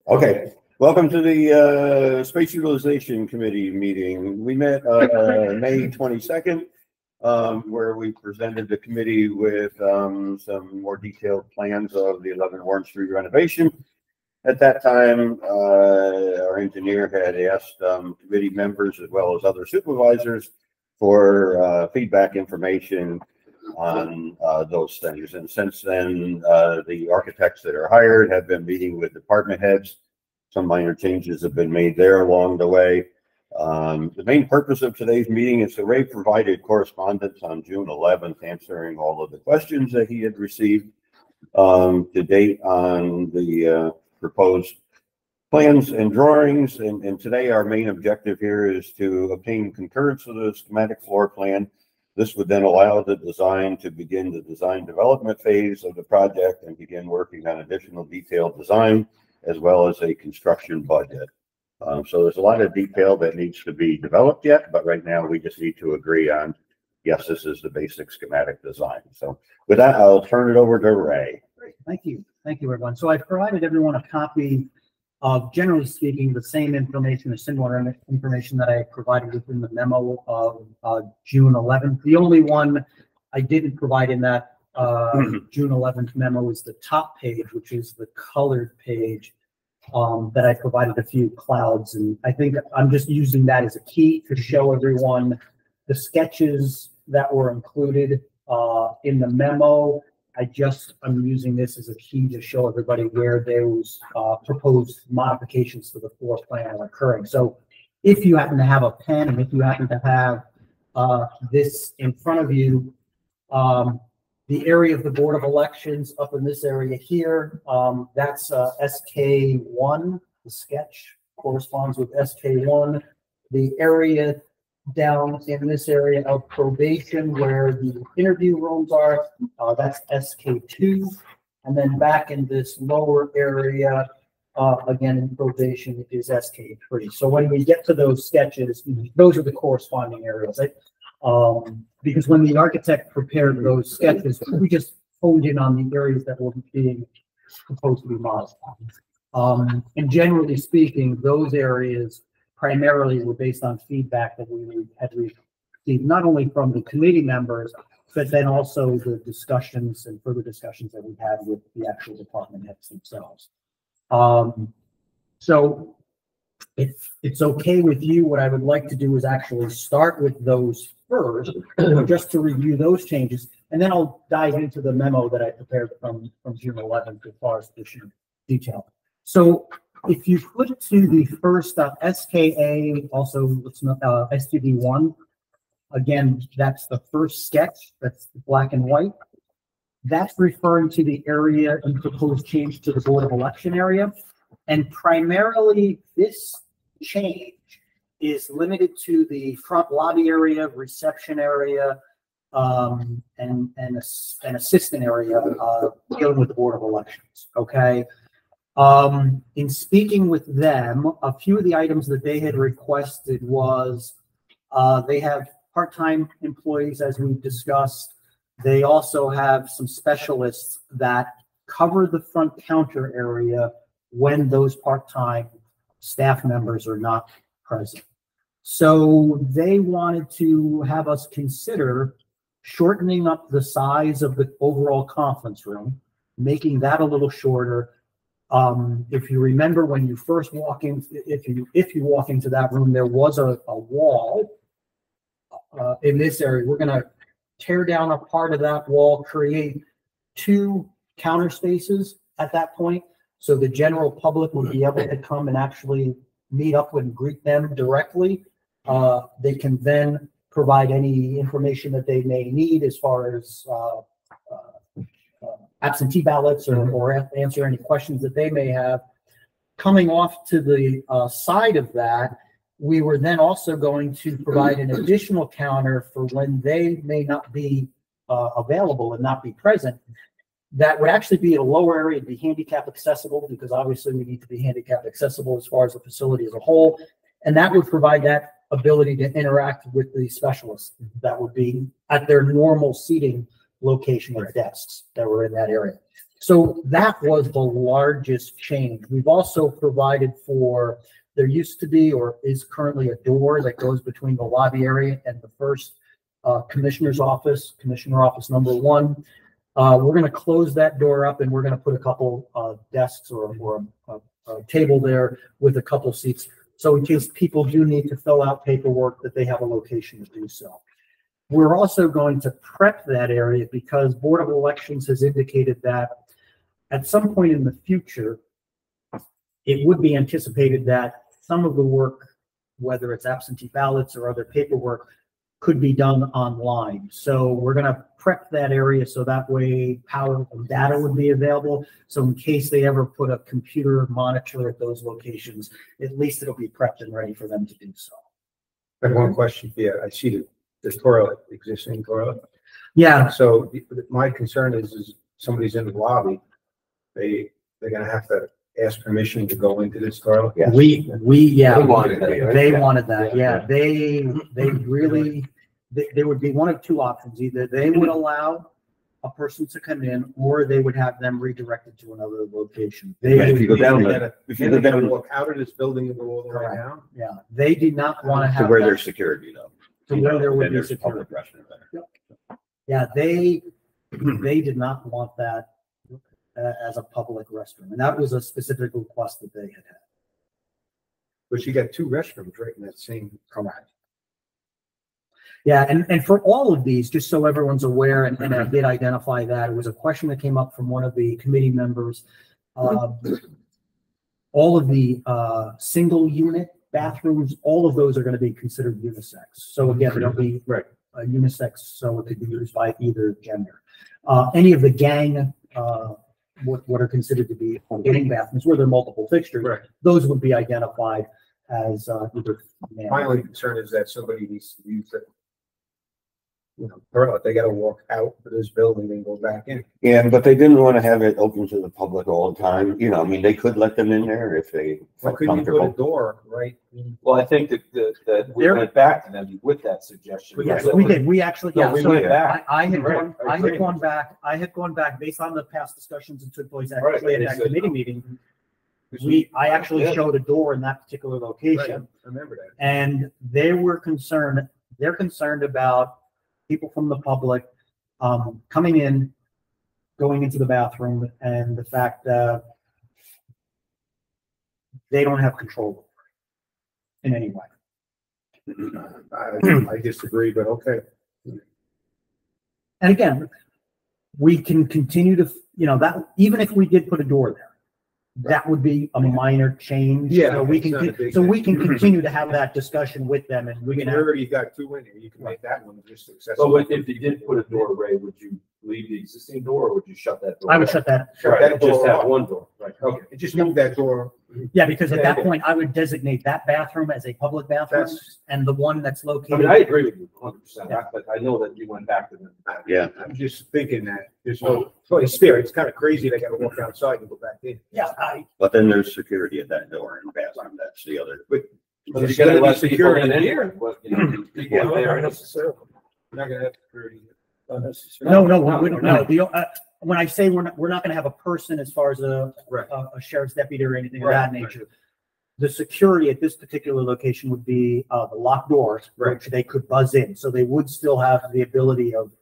Okay, welcome to the Space Utilization Committee meeting. We met May 22nd, where we presented the committee with some more detailed plans of the 11 Warren Street renovation. At that time, our engineer had asked committee members as well as other supervisors for feedback information on those things. And since then, the architects that are hired have been meeting with department heads. Some minor changes have been made there along the way. The main purpose of today's meeting is that Ray provided correspondence on June 11th, answering all of the questions that he had received to date on the proposed plans and drawings. And today our main objective here is to obtain concurrence of the schematic floor plan. This would then allow the design to begin the design development phase of the project and begin working on additional detailed design as well as a construction budget. So there's a lot of detail that needs to be developed yet, but right now we just need to agree on, yes, this is the basic schematic design. So with that, I'll turn it over to Ray. Great, thank you. Thank you, everyone. So I've provided everyone a copy of, generally speaking, the same information or similar information that I provided within the memo of June 11th. The only one I didn't provide in that June 11th memo is the top page, which is the colored page that I provided a few clouds. And I think I'm just using that as a key to show everyone the sketches that were included in the memo. I'm using this as a key to show everybody where those proposed modifications to the floor plan are occurring. So if you happen to have a pen and if you happen to have this in front of you, the area of the Board of Elections up in this area here, that's SK1. The sketch corresponds with SK1. The area down in this area of probation where the interview rooms are, that's SK2. And then back in this lower area, again in probation, is SK3. So when we get to those sketches, those are the corresponding areas. Because when the architect prepared those sketches, we just honed in on the areas that were being proposed to be modified. And generally speaking, those areas primarily were based on feedback that we had received, not only from the committee members, but then also the discussions and further discussions that we had with the actual department heads themselves. So if it's okay with you, what I would like to do is actually start with those first, just to review those changes, and then I'll dive into the memo that I prepared from June 11th as far as additional detail. So if you put to the first SKA, also STD1, again, that's the first sketch, that's black and white. That's referring to the area and proposed change to the Board of Election area. And primarily this change is limited to the front lobby area, reception area, and assistant area dealing with the Board of Elections, okay? In speaking with them, a few of the items that they had requested was they have part-time employees, as we've discussed. They also have some specialists that cover the front counter area when those part-time staff members are not present. So they wanted to have us consider shortening up the size of the overall conference room, making that a little shorter. If you remember when you first walk in, if you walk into that room, there was a wall in this area. We're going to tear down a part of that wall, create two counter spaces at that point, so the general public will be able to come and actually meet up and greet them directly. They can then provide any information that they may need as far as absentee ballots or answer any questions that they may have. Coming off to the side of that, we were then also going to provide an additional counter for when they may not be available and not be present. That would actually be at a lower area and be handicap accessible, because obviously we need to be handicap accessible as far as the facility as a whole. And that would provide that ability to interact with the specialists that would be at their normal seating location of desks that were in that area. So that was the largest change. We've also provided for, there used to be or is currently a door that goes between the lobby area and the first commissioner's office, commissioner office number 1. We're going to close that door up and we're going to put a couple desks or a table there with a couple seats. So in case people do need to fill out paperwork, that they have a location to do so. We're also going to prep that area because Board of Elections has indicated that at some point in the future, it would be anticipated that some of the work, whether it's absentee ballots or other paperwork, could be done online. So we're going to prep that area so that way power and data would be available. So in case they ever put a computer monitor at those locations, at least it'll be prepped and ready for them to do so. I have one question for you. I see the toilet, existing toilet. Yeah. So my concern is somebody's in the lobby, they're going to have to ask permission to go into this toilet. Yeah. We They wanted that, right? They Yeah. wanted that. Yeah. Yeah. They really, there would be one of two options. Either they would allow a person to come in or they would have them redirected to another location. If you go down They the, gotta- if you go they gotta down walk out of this building and go all the way Correct. down. Yeah. They did not want to to have where that- there's security though. to where there would Then be there's a security. public restroom there. Yeah, they did not want that as a public restroom, and that was a specific request that they had had. But you got 2 restrooms right in that same. Correct. Yeah, and for all of these, just so everyone's aware, and I did identify that, it was a question that came up from one of the committee members. All of the single unit bathrooms, all of those are going to be considered unisex. So again, they'll be Right. Unisex, so it could be used by either gender. Any of the gang, what are considered to be gang bathrooms, where there are multiple fixtures, Right. those would be identified as either male. My only concern is that somebody needs to use it. Toilet, they gotta walk out of this building and go back in. Yeah, but they didn't want to have it open to the public all the time. You know, I mean, they could let them in there if they Why felt couldn't you put a comfortable. door right? Well, I think that we There- went back to them with that suggestion. Yes, we did. We actually, No, yeah, we so went back. I had Right, gone, I I had agree. gone back, based on the past discussions that took place Right, actually at they that said committee no. meeting. I actually Yeah. showed a door in that particular Right, location, I remember that. and they're concerned about people from the public coming in, going into the bathroom, and the fact that they don't have control in any way. I disagree, but okay. And again, we can continue to, that, even if we did put a door there, that would be a minor change. Yeah, So we it's not a can, big so we thing. can continue to have that discussion with them, and we We can have, already got 2 in here. You can make that one just So accessible. if you did put a door, Ray, would you leave the existing door or would you shut that door? I would shut that. Shut Right, that just door have off. one door, right? Okay, just move that door. Yeah, because at that Yeah. point, I would designate that bathroom as a public bathroom, That's, and the one that's I mean, located. I agree with you 100%, but I know that you went back to them. Yeah. I'm just thinking that there's no place there. It's kind of crazy. They gotta walk outside and go back in. Yeah, But then there's security at that door and bathroom. That's the other. But There's you gotta gotta be let people security in in anyway, here. but, people Yeah. are there. Not necessarily. We're not gonna have security. no, we don't, no, when I say we're not gonna have a person as far as Right. a sheriff's deputy or anything of Right, that nature. The security at this particular location would be the locked doors, Right. which they could buzz in, so they would still have the ability of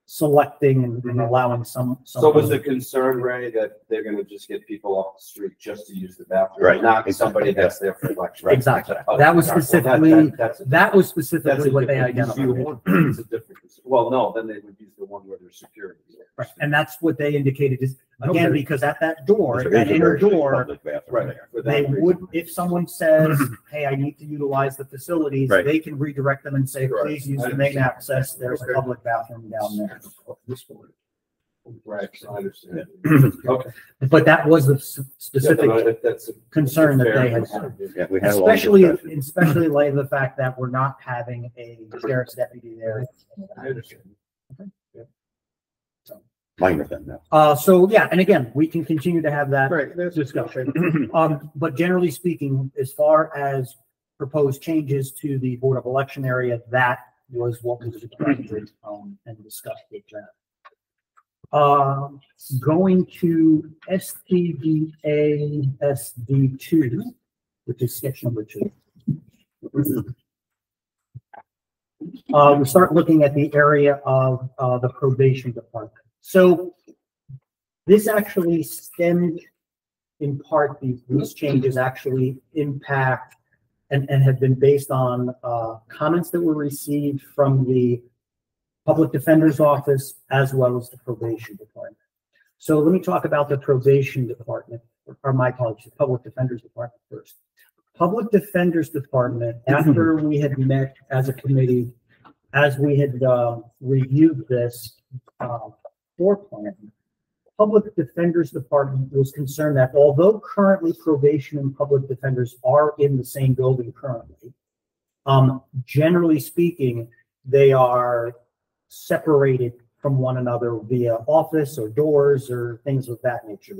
selecting and allowing some. So was the concern, Ray, that they're gonna just get people off the street just to use the bathroom? Right. Not somebody that's there for election? Exactly. Oh, That was all right. Well, specifically- that's a- That was that's specifically a what they different- identified. It's a different, well, no, then they would use the one where there's security. Right, and that's what they indicated is, again, Okay. because at that door, There that is a inner very safe door, public bathroom Right. there. For that they reason. would, if someone says, hey, I need to utilize the facilities, Right. they can redirect them and say, Right. please use I the main understand. access, there's a Okay. public bathroom down there. Right, so I understand. Okay. But that was the Yeah, specific no, that's a- concern that fair they had. concern. Yeah, we had a long Especially, discussion. especially in light of the fact that we're not having a sheriff's deputy there. I understand. Minor then now. So yeah, and again, we can continue to have that Right, that's discussion. But generally speaking, as far as proposed changes to the Board of Election area, that was what was requested, and discussed with that. Going to STVA SD2, which is sketch number 2. We start looking at the area of the probation department. So this actually stemmed in part, these changes actually impact and have been based on comments that were received from the public defender's office as well as the probation department. So let me talk about the probation department, or my apologies, the public defender's department first. Public defender's department, after we had met as a committee, as we had reviewed this floor plan, public defender's department was concerned that although currently probation and public defenders are in the same building currently, generally speaking, they are separated from one another via office or doors or things of that nature.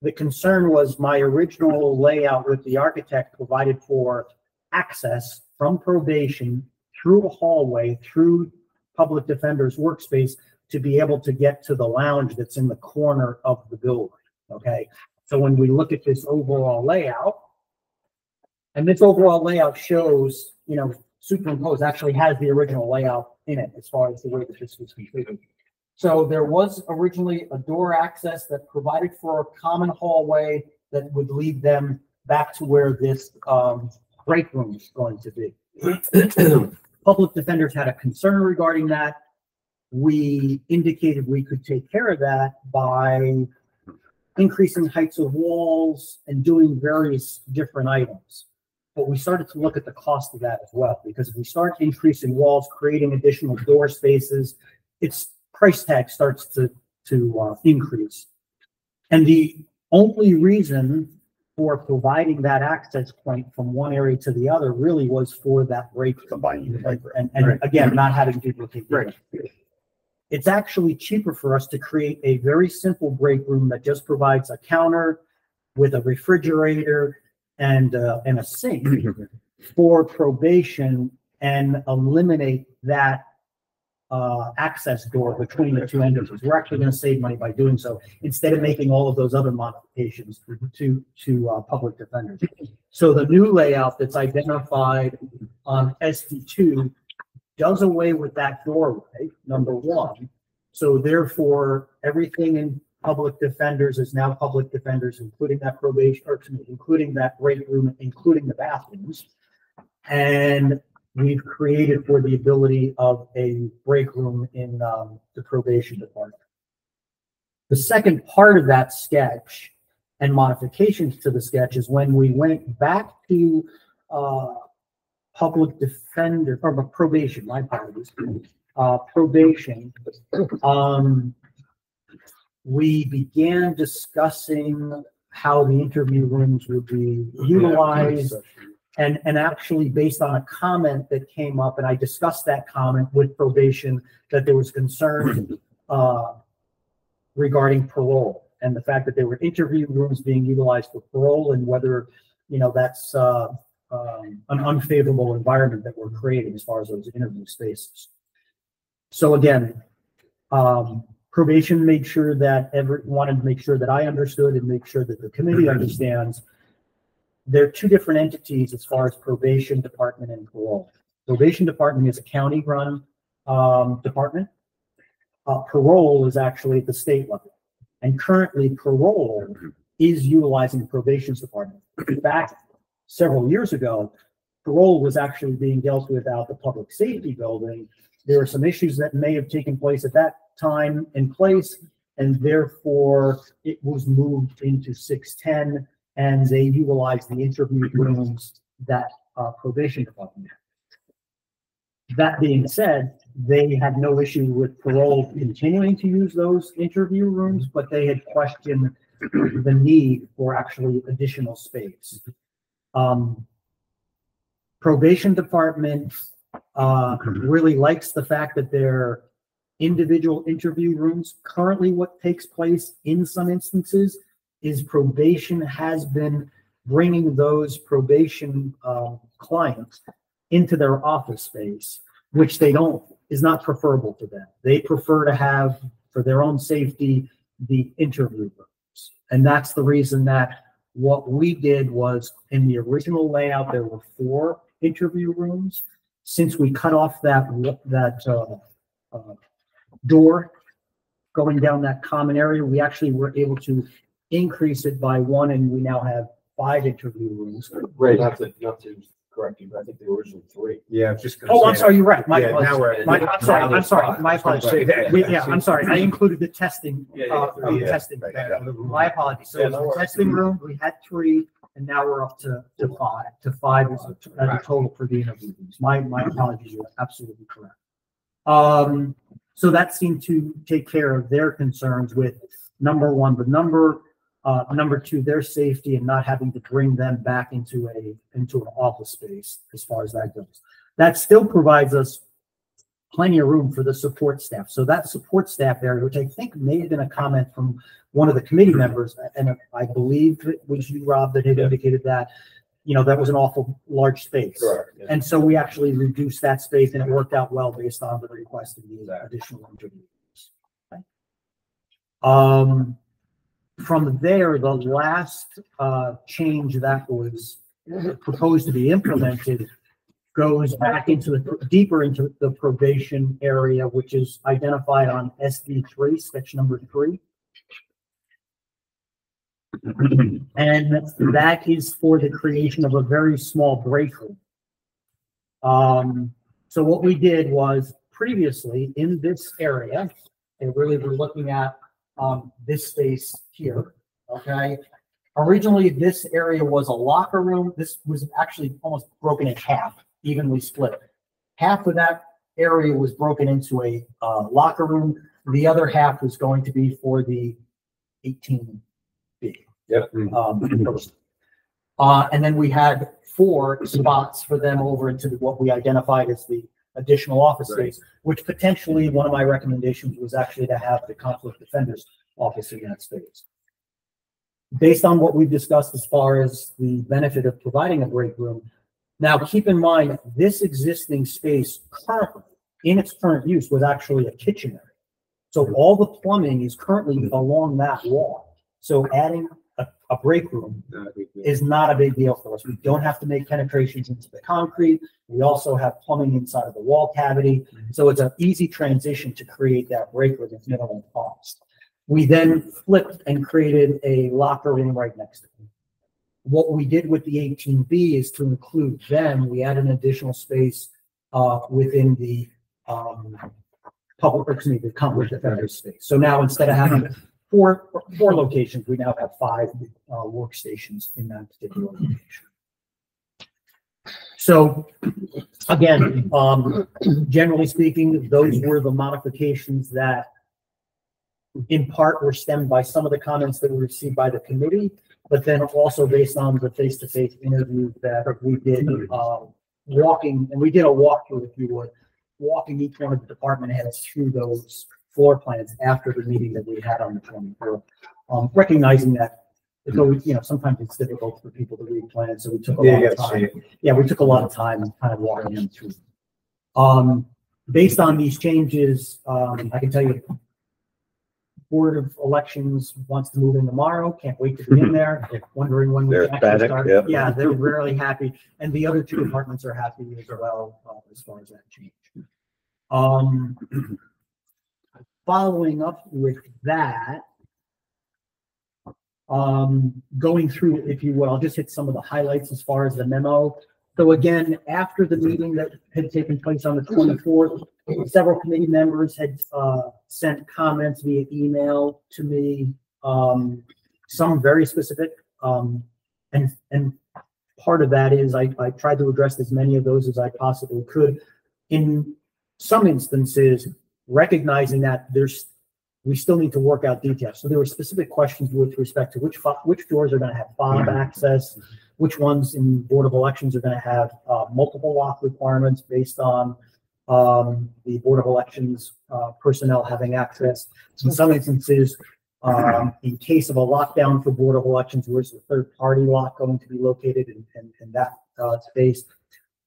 The concern was my original layout with the architect provided for access from probation through a hallway, through public defender's workspace, to be able to get to the lounge that's in the corner of the building, okay? So when we look at this overall layout, and this overall layout shows, you know, superimposed actually has the original layout in it as far as the way that this was configured. So there was originally a door access that provided for a common hallway that would lead them back to where this break room is going to be. Public defenders had a concern regarding that. We indicated we could take care of that by increasing heights of walls and doing various different items. But we started to look at the cost of that as well, because if we start increasing walls, creating additional door spaces, its price tag starts to increase. And the only reason for providing that access point from one area to the other really was for that break combining, and right. Again, not having duplicate. Right. It's actually cheaper for us to create a very simple break room that just provides a counter with a refrigerator and a sink for probation and eliminate that access door between the two entrances. We're actually going to save money by doing so instead of making all of those other modifications to public defenders. So the new layout that's identified on SD2 does away with that doorway, number one. So therefore, everything in public defenders is now public defenders, including that probation, or including that break room, including the bathrooms. And we've created for the ability of a break room in the probation department. The second part of that sketch and modifications to the sketch is when we went back to public defender, or probation, my apologies, probation, we began discussing how the interview rooms would be utilized, and actually based on a comment that came up, and I discussed that comment with probation, that there was concern regarding parole and the fact that there were interview rooms being utilized for parole, and whether, you know, that's an unfavorable environment that we're creating as far as those interview spaces. So again, probation made sure that wanted to make sure that I understood and make sure that the committee understands they're two different entities as far as probation department and parole. Probation department is a county-run department. Parole is actually at the state level, and currently parole is utilizing the probation department. Back several years ago, parole was actually being dealt with out the public safety building. There were some issues that may have taken place at that time in place, and therefore it was moved into 610, and they utilized the interview rooms that probation department had. That being said, they had no issue with parole continuing to use those interview rooms, but they had questioned the need for actually additional space. Probation department really likes the fact that their individual interview rooms, currently what takes place in some instances is probation has been bringing those probation clients into their office space, which they don't, is not preferable to them. They prefer to have, for their own safety, the interview rooms. And that's the reason that what we did was, in the original layout, there were 4 interview rooms. Since we cut off that door going down that common area, we actually were able to increase it by 1, and we now have 5 interview rooms. Right, not to correct you, but I think the original 3. Yeah, just. Oh, I'm sorry, you're right. My Yeah, now apologies. we're at- I'm sorry, my apologies. Yeah, I'm sorry. I included the testing, yeah. testing. Yeah. My apologies. So the testing room, we had 3, and now we're up to 5. To 5 is the total for the interview rooms. My apologies, you're absolutely correct. So that seemed to take care of their concerns with number 1, the number, number 2, their safety and not having to bring them back into an office space as far as that goes. That still provides us plenty of room for the support staff. So that support staff area, which I think may have been a comment from one of the committee members, and I believe it was you, Rob, that had indicated that, that was an awful large space. Correct. Yeah. And so we actually reduced that space, and it worked out well based on the request of the additional interviews. Okay. From there, the last change that was proposed to be implemented goes back deeper into the probation area, which is identified on SD3, sketch number 3. And that is for the creation of a very small break room. So what we did was, previously in this area, and really we're looking at this space here, okay? Originally, this area was a locker room. This was actually almost broken in half, evenly split. Half of that area was broken into a locker room. The other half was going to be for the 18B. Yep. And then we had 4 spots for them over into what we identified as the additional office space, which potentially one of my recommendations was actually to have the conflict defenders office in that space. Based on what we've discussed as far as the benefit of providing a break room, now keep in mind this existing space currently, in its current use, was actually a kitchen area. So all the plumbing is currently along that wall. So adding a break room is not a big deal for us. We don't have to make penetrations into the concrete. We also have plumbing inside of the wall cavity. So it's an easy transition to create that break room at minimal cost. We then flipped and created a locker room right next to it. What we did with the 18B is to include them. We add an additional space within the the conflict defender space. So now instead of having four locations, we now have 5 workstations in that particular location. So again, generally speaking, those were the modifications that in part were stemmed by some of the comments that were received by the committee, but then also based on the face-to-face interview that we did, walking, and we did a walkthrough, if you would, walking each one of the department heads through those floor plans after the meeting that we had on the 24th, recognizing that it's always, sometimes it's difficult for people to read plans, so we took a lot of time. Yeah, we took a lot of time kind of walking them through. Based on these changes, I can tell you, Board of Elections wants to move in tomorrow. Can't wait to be in there. Wondering when we can actually start. Yep. Yeah, they're really happy, and the other 2 departments are happy as well as far as that change. Following up with that, going through, if you will, I'll just hit some of the highlights as far as the memo. So again, after the meeting that had taken place on the 24th, several committee members had sent comments via email to me, some very specific, and part of that is I tried to address as many of those as I possibly could. In some instances, recognizing that we still need to work out details. So there were specific questions with respect to which doors are going to have fob access, which ones in Board of Elections are going to have multiple lock requirements based on the Board of Elections personnel having access. In some instances, in case of a lockdown for Board of Elections, where's the third-party lock going to be located in that space?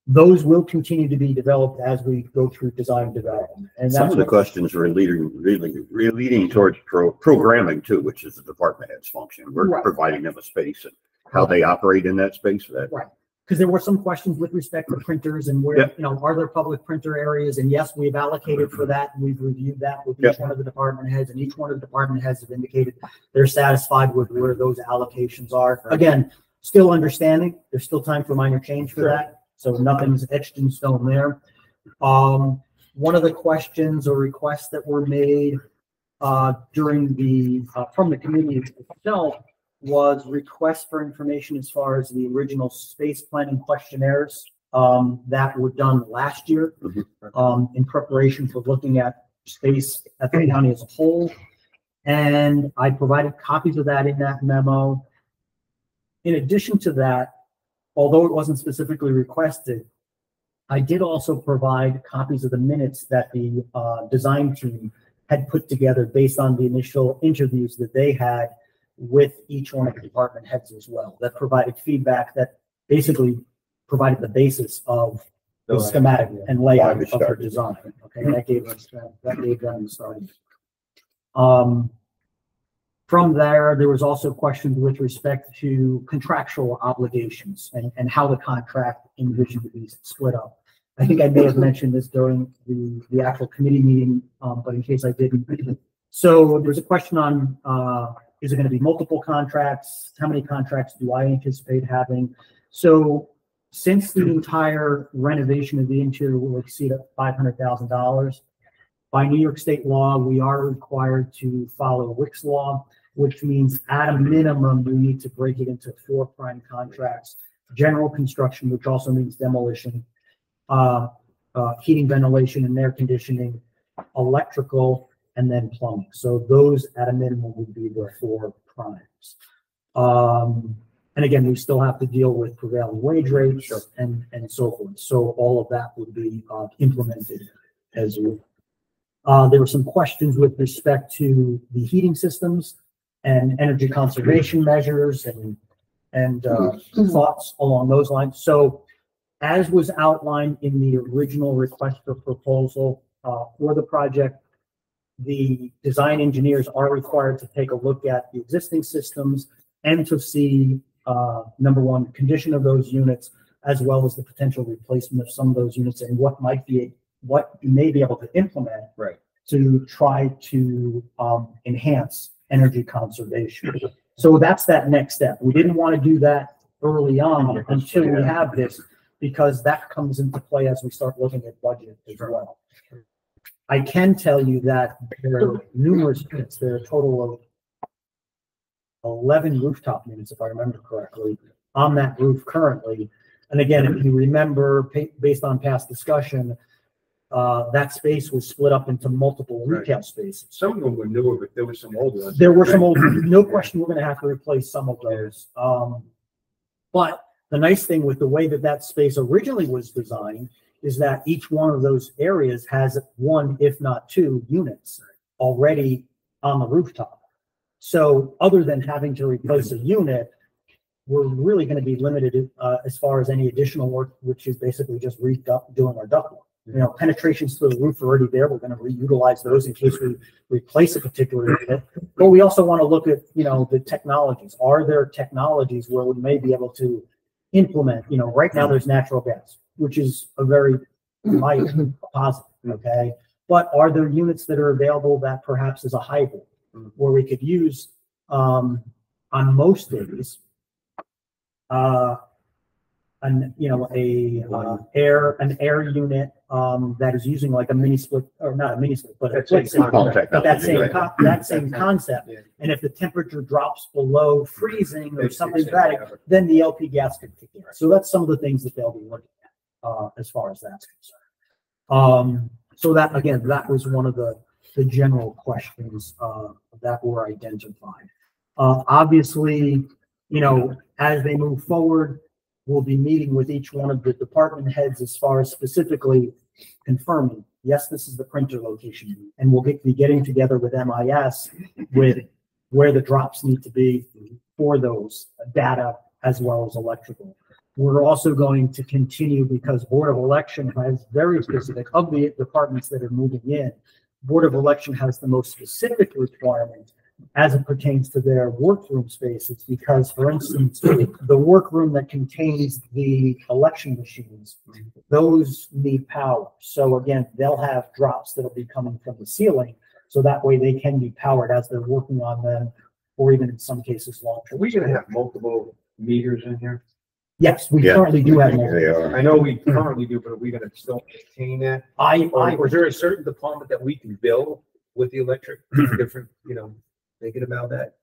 those will continue to be developed as we go through design development. And Some that's of the what, questions are leading towards programming too, which is the department head's function. We're Right. providing them a space and how they operate in that space. That right. Because there were some questions with respect to printers and where, Yep. are there public printer areas? And yes, we've allocated for that. And we've reviewed that with each Yep. one of the department heads, and each one of the department heads have indicated they're satisfied with where those allocations are. Again, still understanding, there's still time for minor change for Sure. that. So nothing's etched in stone there. One of the questions or requests that were made during from the community itself was requests for information as far as the original space planning questionnaires that were done last year in preparation for looking at space at the county as a whole. And I provided copies of that in that memo. In addition to that, although it wasn't specifically requested, I did also provide copies of the minutes that the design team had put together based on the initial interviews that they had with each one of the department heads as well. That provided feedback that basically provided the basis of the schematic and layout of the design. Okay, that gave them the starting. From there was also questions with respect to contractual obligations and how the contract envisioned to be split up. I think I may have mentioned this during the actual committee meeting, but in case I didn't. So there's a question on, is it going to be multiple contracts? How many contracts do I anticipate having? So since the entire renovation of the interior will exceed $500,000, by New York state law, we are required to follow Wick's law, which means at a minimum, we need to break it into 4 prime contracts: general construction, which also means demolition, heating, ventilation, and air conditioning, electrical, and then plumbing. So those at a minimum would be the 4 primes. And again, we still have to deal with prevailing wage rates and so forth. So all of that would be implemented as well. There were some questions with respect to the heating systems and energy conservation measures and thoughts along those lines. So as was outlined in the original request for proposal for the project, the design engineers are required to take a look at the existing systems and to see, number one, condition of those units, as well as the potential replacement of some of those units and what you may be able to implement to try to enhance energy conservation. So that's that next step. We didn't want to do that early on until we have this, because that comes into play as we start looking at budget as well. I can tell you that there are numerous units. There are a total of 11 rooftop units, if I remember correctly, on that roof currently. And again, if you remember, based on past discussion, that space was split up into multiple retail spaces. Some of them were newer, but there were some older ones. There were some old, no question we're going to have to replace some of those. But the nice thing with the way that space originally was designed is that each one of those areas has 1, if not 2 units already on the rooftop. So other than having to replace a unit, we're really going to be limited as far as any additional work, which is basically just doing our ductwork. Penetrations to the roof are already there. We're going to reutilize those in case we replace a particular unit. But we also want to look at, the technologies. Are there technologies where we may be able to implement, right now there's natural gas, which is a very positive, okay? But are there units that are available that perhaps is a hybrid where we could use on most days an air unit that is using like a mini split, or not a mini split, but that same concept. And if the temperature drops below freezing or something like that, then the LP gas could kick in. So that's some of the things that they'll be looking at as far as that's concerned. So that, again, that was one of the general questions that were identified. Obviously, as they move forward, we'll be meeting with each one of the department heads as far as specifically confirming, yes, this is the printer location. And we'll be getting together with MIS with where the drops need to be for those data as well as electrical. We're also going to continue because Board of Election has very specific, of the departments that are moving in, Board of Election has the most specific requirement as it pertains to their workroom spaces, because, for instance, the workroom that contains the election machines, those need power. So again, they'll have drops that'll be coming from the ceiling, so that way they can be powered as they're working on them, or even in some cases long-term. Are we gonna have multiple meters in here? Yes, we Yeah, currently do have They multiple. are. I know we currently do, but are we gonna still maintain that? Or is there a certain department that we can bill with the electric, different, thinking about that?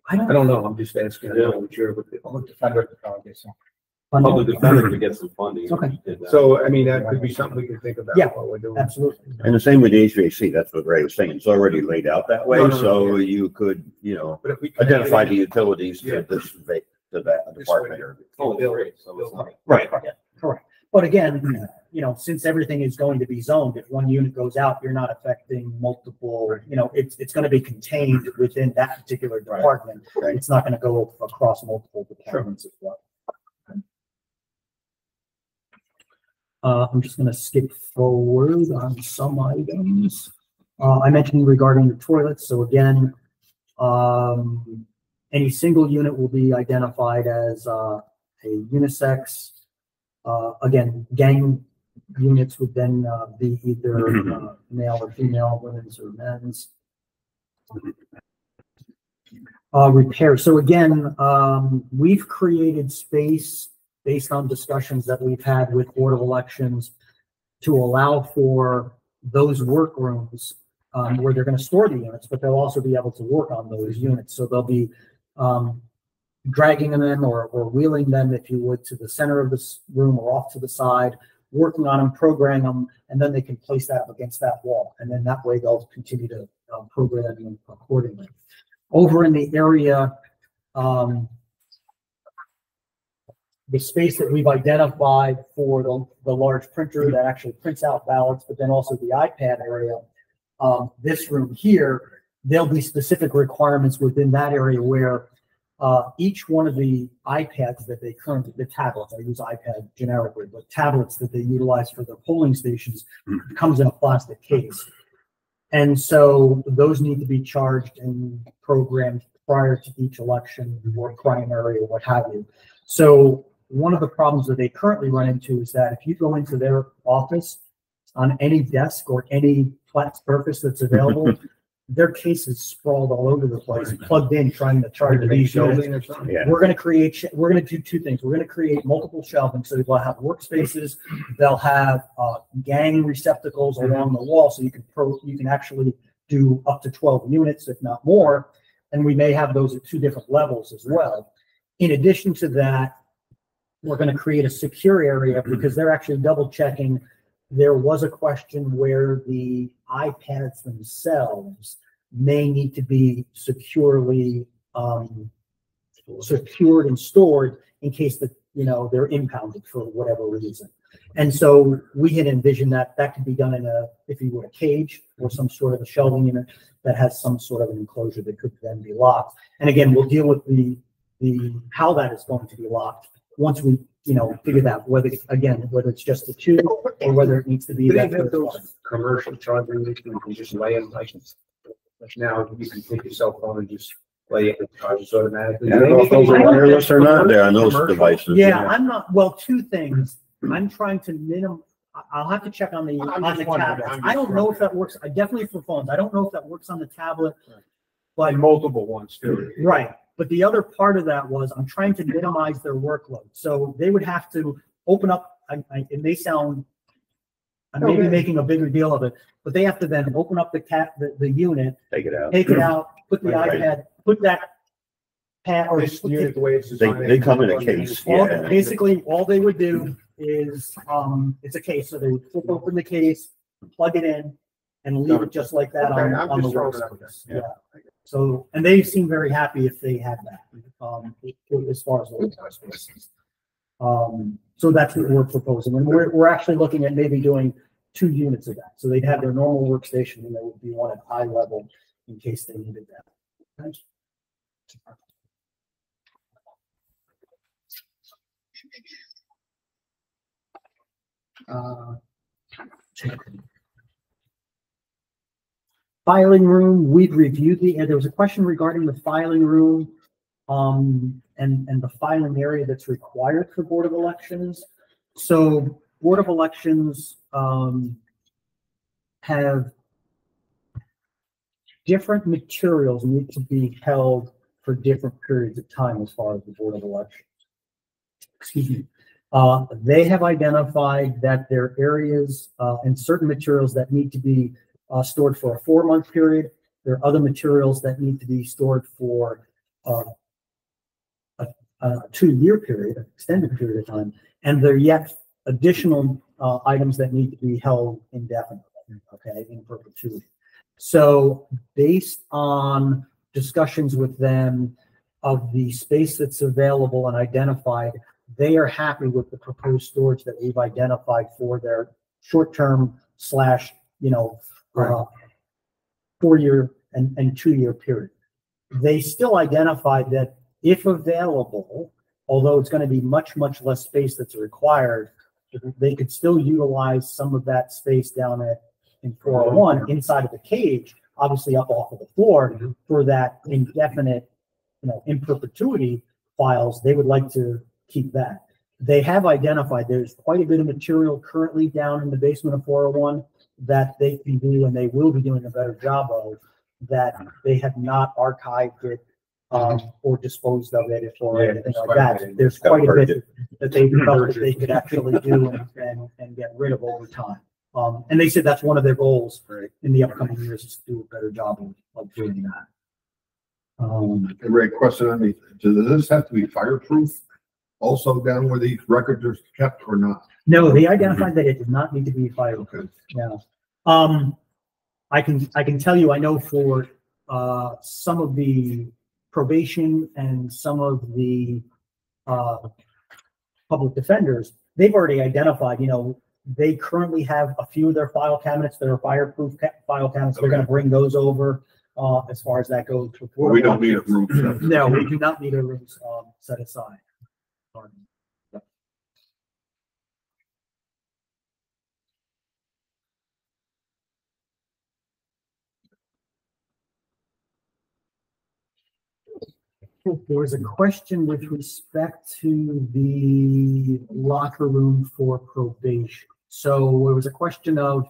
I I don't know, I'm just asking. I don't know what you're with the Public defender probably, so. Public defender to get some funding. Okay. Did that. So, I mean, that could be something we can think about Yeah. while we're doing. Absolutely. And the same with the HVAC, that's what Ray was saying, it's already laid out that way, No, no, no, so yeah. you could, But if we can identify the utilities Yeah. to this, to that department. or- Oh, great. So it's not. Right. Correct. But again, since everything is going to be zoned, if one unit goes out, you're not affecting multiple, it's going to be contained within that particular department. Right. It's not going to go across multiple departments as well. I'm just going to skip forward on some items. I mentioned regarding the toilets. So again, any single unit will be identified as a unisex. Again, gang units would then be either male or female, women's or men's. Repair. So again, we've created space based on discussions that we've had with Board of Elections to allow for those workrooms where they're going to store the units, but they'll also be able to work on those units. So they'll be dragging them in or wheeling them, if you would, to the center of this room or off to the side, working on them, programming them, and then they can place that up against that wall. And then that way they'll continue to program them accordingly. Over in the area, the space that we've identified for the large printer that actually prints out ballots, but then also the iPad area, this room here, there'll be specific requirements within that area where each one of the iPads that they currently, the tablets, I use iPad generically, but tablets that they utilize for their polling stations comes in a plastic case. And so those need to be charged and programmed prior to each election or primary or what have you. So one of the problems that they currently run into is that if you go into their office on any desk or any flat surface that's available, their cases sprawled all over the place, plugged in, trying to charge these units. Or something? Yeah. We're going to do two things. We're going to create multiple shelving. So they'll have workspaces. They'll have gang receptacles along the wall. So you can actually do up to 12 units, if not more. And we may have those at two different levels as well. In addition to that, we're going to create a secure area because they're actually double checking. There was a question where the iPads themselves may need to be securely secured and stored in case that they're impounded for whatever reason. And so we had envisioned that could be done in if you would, a cage or some sort of a shelving unit that has some sort of an enclosure that could then be locked. And again, we'll deal with the how that is going to be locked once we figure out whether it's just the two or whether it needs to be Do they that have third those one. commercial chargers that you can just lay in like now you can take your cell phone and just lay it and charge automatically? I don't know if those are wireless or not, they're on those Commercial? devices. Yeah, I'm not, well, two things. I'm trying to I'll have to check on the I'm just wondering, tablets. I'm I just don't know if that works. I definitely for phones. I don't know if that works on the tablet. But And multiple ones too. right. But the other part of that was I'm trying to minimize their workload. So they would have to open up, it may sound, I may be making a bigger deal of it, but they have to then open up the unit, Take it out. take it out, put the Right. iPad, put that pad or This unit, the way it's They designed. come in a case. Yeah. basically all they would do is it's a case. So they would flip open the case, plug it in, and leave it just like that Okay, on I'm the just throwing it out workspace. there. Yeah. So, and they seem very happy if they had that, as far as those workspaces. So that's what we're proposing. And we're actually looking at maybe doing 2 units of that. So they'd have their normal workstation and there would be one at eye level in case they needed that. Okay. Filing room, we've reviewed there was a question regarding the filing room, and the filing area that's required for Board of Elections. So Board of Elections, have different materials need to be held for different periods of time as far as the Board of Elections. Excuse me. They have identified that there are areas and certain materials that need to be stored for a 4-month period. There are other materials that need to be stored for a 2-year period, an extended period of time, and there are yet additional items that need to be held indefinitely, okay, in perpetuity. So based on discussions with them of the space that's available and identified, they are happy with the proposed storage that we've identified for their short-term / 4-year and 2-year period. They still identified that if available, although it's going to be much, much less space that's required, they could still utilize some of that space down in 401 inside of the cage, obviously up off of the floor, for that indefinite, in perpetuity files. They would like to keep that. They have identified there's quite a bit of material currently down in the basement of 401 that they can do, and they will be doing a better job of, that they have not archived it or disposed of it or anything like that. There's quite a bit that they felt that they could actually do and get rid of over time. And they said that's one of their goals in the upcoming years, is to do a better job of doing that. Ray, question on me. Does this have to be fireproof also down where these records are kept or not? No, they identified that it does not need to be fireproof. Okay. Yeah. I can tell you, I know for some of the probation and some of the public defenders, they've already identified, they currently have a few of their file cabinets that are fireproof file cabinets. They're going to bring those over as far as that goes. Well, we don't need a room. No, we do not need a room set aside. There was a question with respect to the locker room for probation. So there was a question of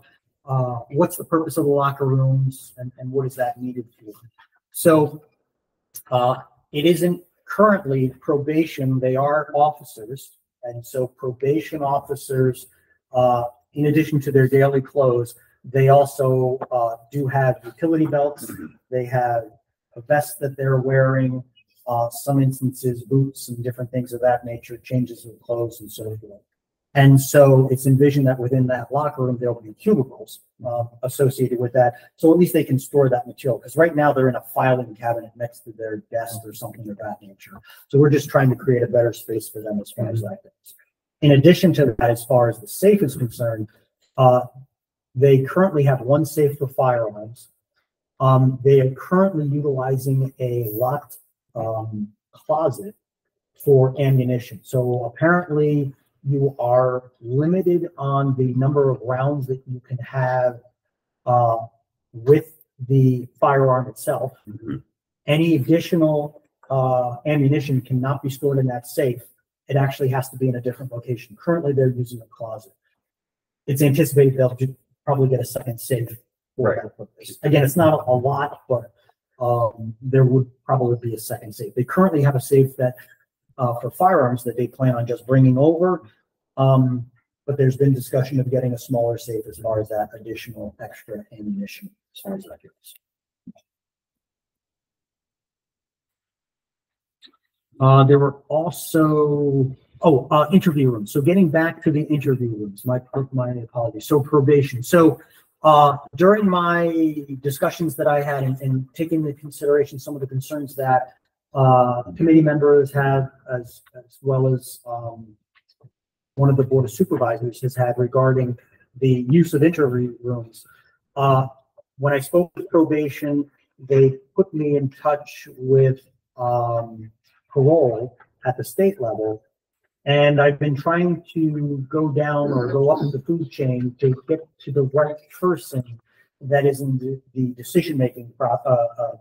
what's the purpose of the locker rooms and what is that needed for? So it isn't currently probation. They are officers. And so probation officers, in addition to their daily clothes, they also do have utility belts. They have a vest that they're wearing. Some instances, boots and different things of that nature, changes of clothes and so forth. And so it's envisioned that within that locker room, there'll be cubicles associated with that. So at least they can store that material, because right now they're in a filing cabinet next to their desk or something of that nature. So we're just trying to create a better space for them as far as that goes. In addition to that, as far as the safe is concerned, they currently have one safe for firearms. They are currently utilizing a locked closet for ammunition. So apparently you are limited on the number of rounds that you can have with the firearm itself. Any additional ammunition cannot be stored in that safe. It actually has to be in a different location. Currently they're using a closet. It's anticipated they'll probably get a second safe for that purpose. Again, it's not a lot, but there would probably be a second safe. They currently have a safe that for firearms that they plan on just bringing over, but there's been discussion of getting a smaller safe as far as that additional extra ammunition as far as that goes. There were also interview rooms. So getting back to the interview rooms, my apologies. So probation. So during my discussions that I had and taking into consideration some of the concerns that committee members have, as well as one of the board of supervisors has had regarding the use of interview rooms. When I spoke with probation, they put me in touch with parole at the state level. And I've been trying to go down or go up the food chain to get to the right person that is in the decision-making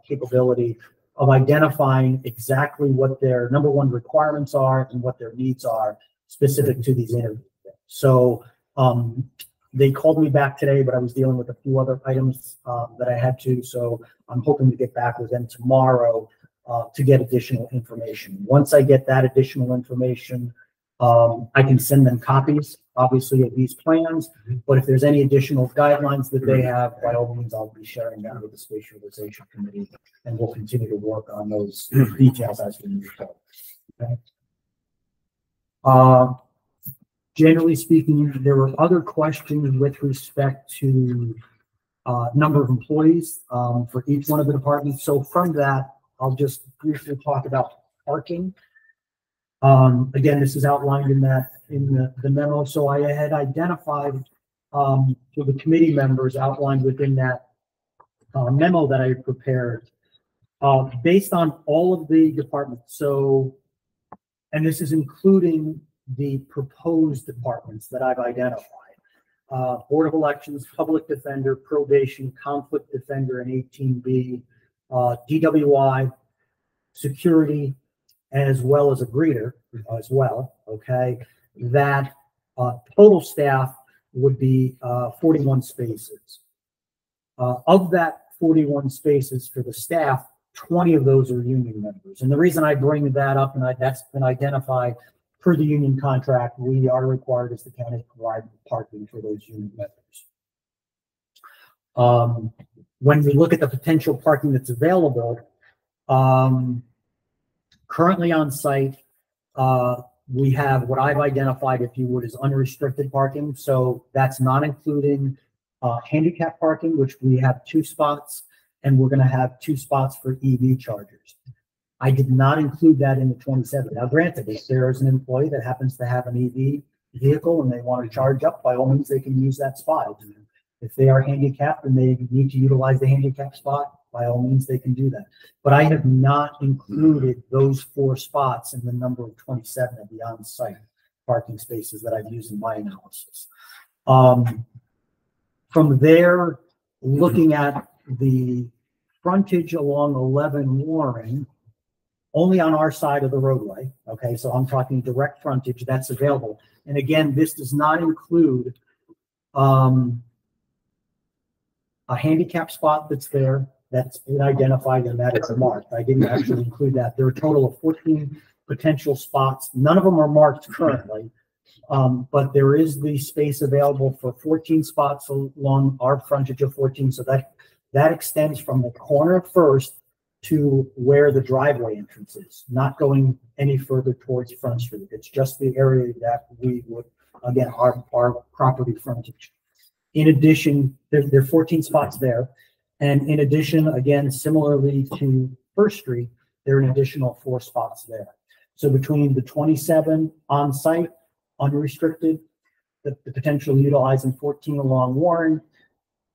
capability of identifying exactly what their number one requirements are and what their needs are specific to these interviews. So they called me back today, but I was dealing with a few other items that I had to. So I'm hoping to get back with them tomorrow to get additional information. Once I get that additional information, I can send them copies, obviously, of these plans. But if there's any additional guidelines that they have, by all means, I'll be sharing that with the Space Utilization Committee, and we'll continue to work on those details as we move forward. Okay. Generally speaking, there were other questions with respect to number of employees for each one of the departments. So from that, I'll just briefly talk about parking. Again, this is outlined in the memo. So I had identified for the committee members outlined within that memo that I prepared based on all of the departments. So, and this is including the proposed departments that I've identified. Board of Elections, Public Defender, Probation, Conflict Defender, and 18B, DWI, Security, as well as a greeter as well, okay? That total staff would be 41 spaces. Of that 41 spaces for the staff, 20 of those are union members. And the reason I bring that up, and that's been identified per the union contract, we are required as the county to provide parking for those union members. When we look at the potential parking that's available, currently on site, we have what I've identified, if you would, as unrestricted parking. So that's not including handicap parking, which we have 2 spots, and we're going to have 2 spots for EV chargers. I did not include that in the 27. Now, granted, if there is an employee that happens to have an EV vehicle and they want to charge up, by all means, they can use that spot. If they are handicapped and they need to utilize the handicap spot, by all means, they can do that. But I have not included those 4 spots in the number of 27 of the on-site parking spaces that I've used in my analysis. From there, looking at the frontage along 11 Warren, only on our side of the roadway, okay? So I'm talking direct frontage that's available. And again, this does not include a handicap spot that's there, that's been identified and that is marked. I didn't actually include that. There are a total of 14 potential spots. None of them are marked currently, but there is the space available for 14 spots along our frontage of 14. So that extends from the corner of First to where the driveway entrance is, not going any further towards Front Street. It's just the area that we would, again, our property frontage. In addition, there are 14 spots there. And in addition, again, similarly to First Street, there are an additional 4 spots there. So between the 27 on site, unrestricted, the potential utilizing 14 along Warren,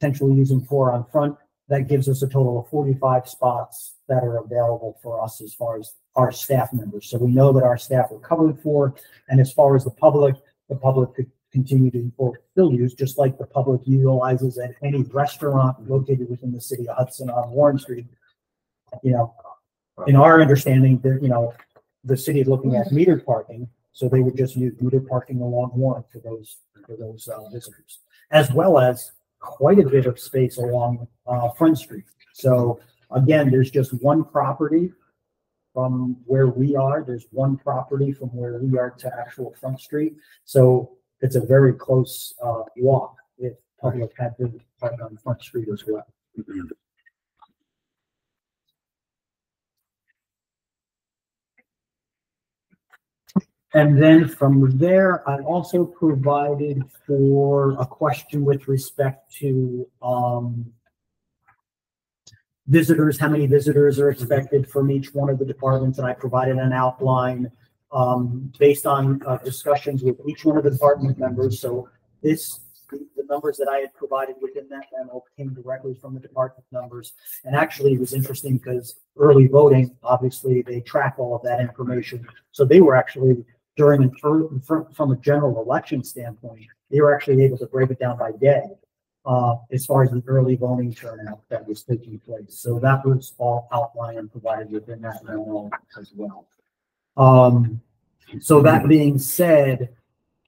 potentially using 4 on front, that gives us a total of 45 spots that are available for us as far as our staff members. So we know that our staff are covered for, and as far as the public could continue to still use, just like the public utilizes at any restaurant located within the city of Hudson on Warren Street. You know, in our understanding, the city is looking at metered parking, so they would just use metered parking along Warren for those visitors, as well as quite a bit of space along Front Street. So again, there's just one property from where we are. There's one property from where we are to actual Front Street. So it's a very close walk if public had to park on Front Street as well. And then from there, I also provided for a question with respect to visitors, how many visitors are expected from each one of the departments, and I provided an outline based on discussions with each one of the department members. So the numbers that I had provided within that memo came directly from the department numbers. And actually it was interesting because early voting, obviously they track all of that information. So they were actually from a general election standpoint, they were actually able to break it down by day as far as the early voting turnout that was taking place. So that was all outlined and provided within that memo as well. So that being said,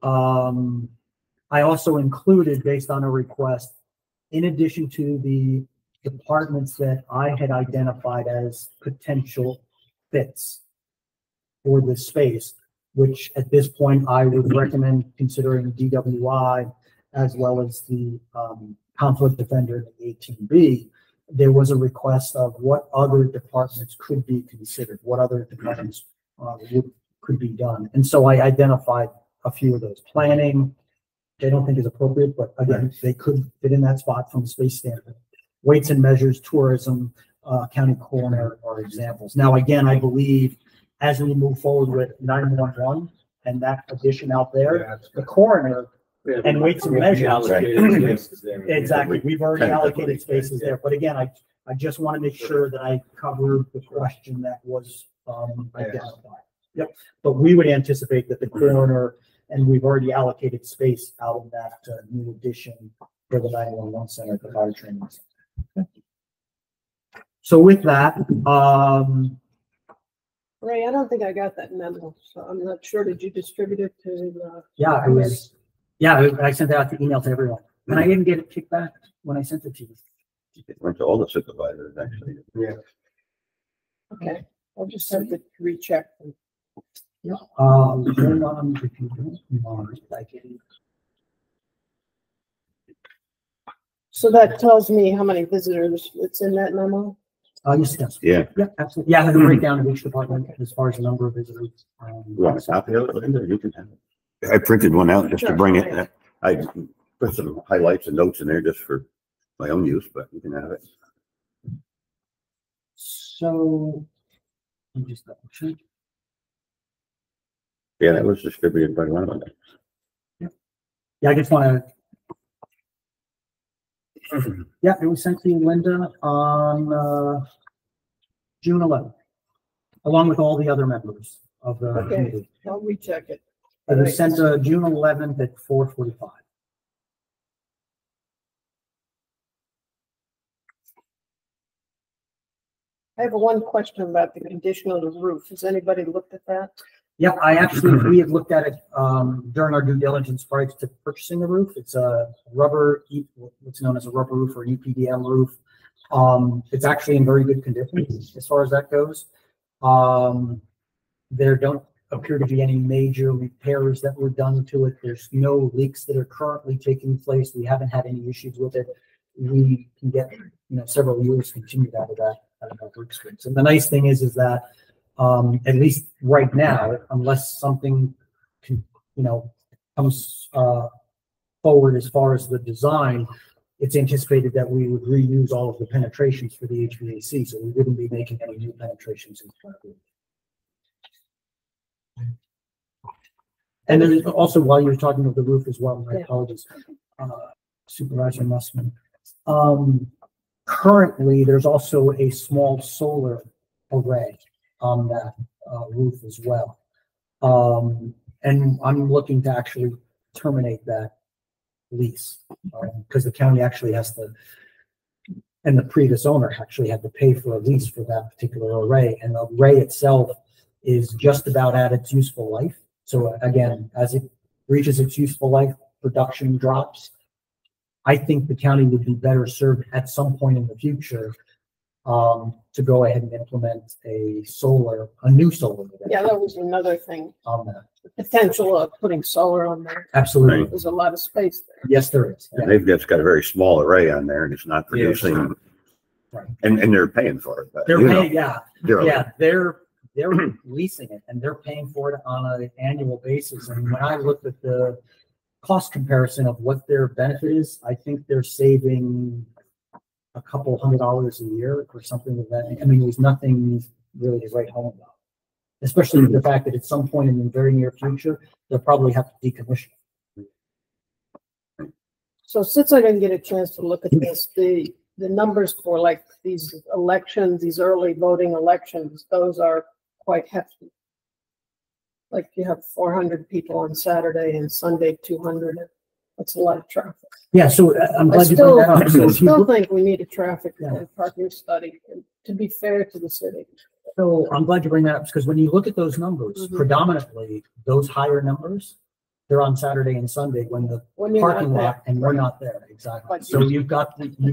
I also included, based on a request, in addition to the departments that I had identified as potential fits for this space, which at this point I would recommend considering DWI as well as the conflict defender, the 18B. There was a request of what other departments could be considered, what other departments could be done. And so I identified a few of those. Planning, I don't think is appropriate, but again, they could fit in that spot from a space standpoint. Weights and measures, tourism, county coroner are examples. Now, again, I believe as we move forward with 911 and that addition out there, the coroner and weights and measures. Exactly. We've already allocated spaces there. But again, I just want to make sure that I cover the question that was identified. Yep. But we would anticipate that the coroner, and we've already allocated space out of that new addition for the 911 center, the fire training center. So with that, Ray, I don't think I got that memo, so I'm not sure. Did you distribute it to? Yeah, it was. Yeah, I sent it out the email to everyone, and I didn't get it kicked back when I sent it to you. It went to all the supervisors, actually. Yeah. Okay, I'll just have to recheck. Yeah. Hold on, if you don't mind, I can. So that tells me how many visitors it's in that memo? Yes. Yeah. Yeah, absolutely. Yeah, I have a breakdown of each department as far as the number of visitors. You want a copy of it, Linda? You can have it. I printed one out just to bring it. I put some highlights and notes in there just for my own use, but you can have it. So, let me just double check. Yeah, that was distributed by one of them. Yeah, I just want to. Yeah, it was sent to you, Linda, on June 11th, along with all the other members of the committee. Okay, I'll recheck it. It was sent June 11th at 4:45. I have one question about the condition of the roof. Has anybody looked at that? Yeah, we had looked at it during our due diligence prior to purchasing the roof. It's a rubber, what's known as a rubber roof or an EPDM roof. It's actually in very good condition as far as that goes. There don't appear to be any major repairs that were done to it. There's no leaks that are currently taking place. We haven't had any issues with it. We can get, several years continued out of that roof space. And the nice thing is that at least right now, unless something comes forward as far as the design, it's anticipated that we would reuse all of the penetrations for the HVAC, so we wouldn't be making any new penetrations in the roof. And then also, while you're talking of the roof as well, my apologies, Supervisor Mussman. Currently, there's also a small solar array on that roof as well. And I'm looking to actually terminate that lease because the county actually has to, and the previous owner actually had to pay for a lease for that particular array. And the array itself is just about at its useful life. So again, as it reaches its useful life, production drops. I think the county would be better served at some point in the future to go ahead and implement a new solar. Yeah, that was another thing. On that. The potential of putting solar on there. Absolutely. There's a lot of space there. Yes, there is. And they've just got a very small array on there and it's not producing. Right. And they're paying for it. But, They're paying, they're leasing it and they're paying for it on an annual basis. And when I looked at the cost comparison of what their benefit is, I think they're saving a couple $100 a year or something like that. I mean, there's nothing really to write home about, especially with the fact that at some point in the very near future, they'll probably have to decommission. So since I didn't get a chance to look at this, the numbers for like these elections, these early voting elections, those are quite hefty. Like you have 400 people on Saturday and Sunday 200. That's a lot of traffic. Yeah, so I'm I glad you bring that up. So I if you still look- think we need a traffic Yeah. and parking study, to be fair to the city. So I'm glad you bring that up, because when you look at those numbers, Mhm. predominantly, those higher numbers, they're on Saturday and Sunday when the When you're not parking there. lot, and we're not there, exactly. But So you've got the We're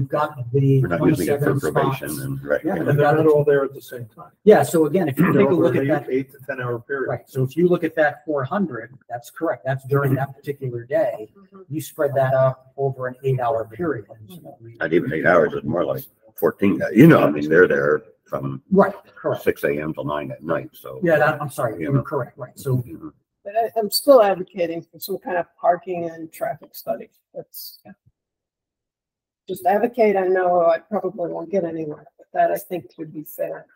not using it for 27 probation spots. and, right. Yeah, right. And they're not all there at the same time. Yeah, so again, if you They're take a over look at an that, 8 to 10 hour period. right, so if you look at that 400, that's correct, that's during that particular day. Mhm. You spread that out over an 8-hour period. Not even 8 hours, it's more like 14. You know, I mean, they're there from Right, correct. 6 a.m. till 9 at night, so. Yeah, I'm sorry, You you're know. correct, right, so, you know. But I'm still advocating for some kind of parking and traffic study. That's just advocate. I know I probably won't get anywhere, but that I think would be fair.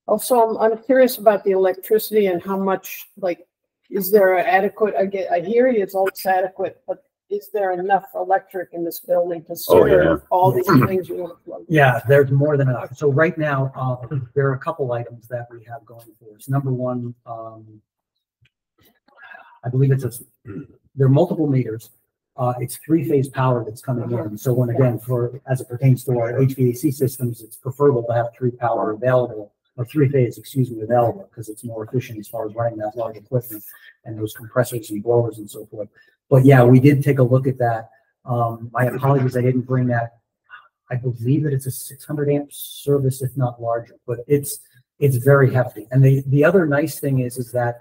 Also, I'm curious about the electricity and how much, like, is there adequate, I hear you, it's always adequate, but is there enough electric in this building to Oh, yeah. serve all these things you want to plug in? yeah, there's more than enough. So right now, there are a couple items that we have going for us. Number one, I believe there are multiple meters. It's 3-phase power that's coming in. So when, again, as it pertains to our HVAC systems, it's preferable to have 3-phase, available, because it's more efficient as far as running that large equipment and those compressors and blowers and so forth. But yeah, we did take a look at that. My apologies, I didn't bring that. I believe that it's a 600 amp service, if not larger, but it's very hefty. And the other nice thing is that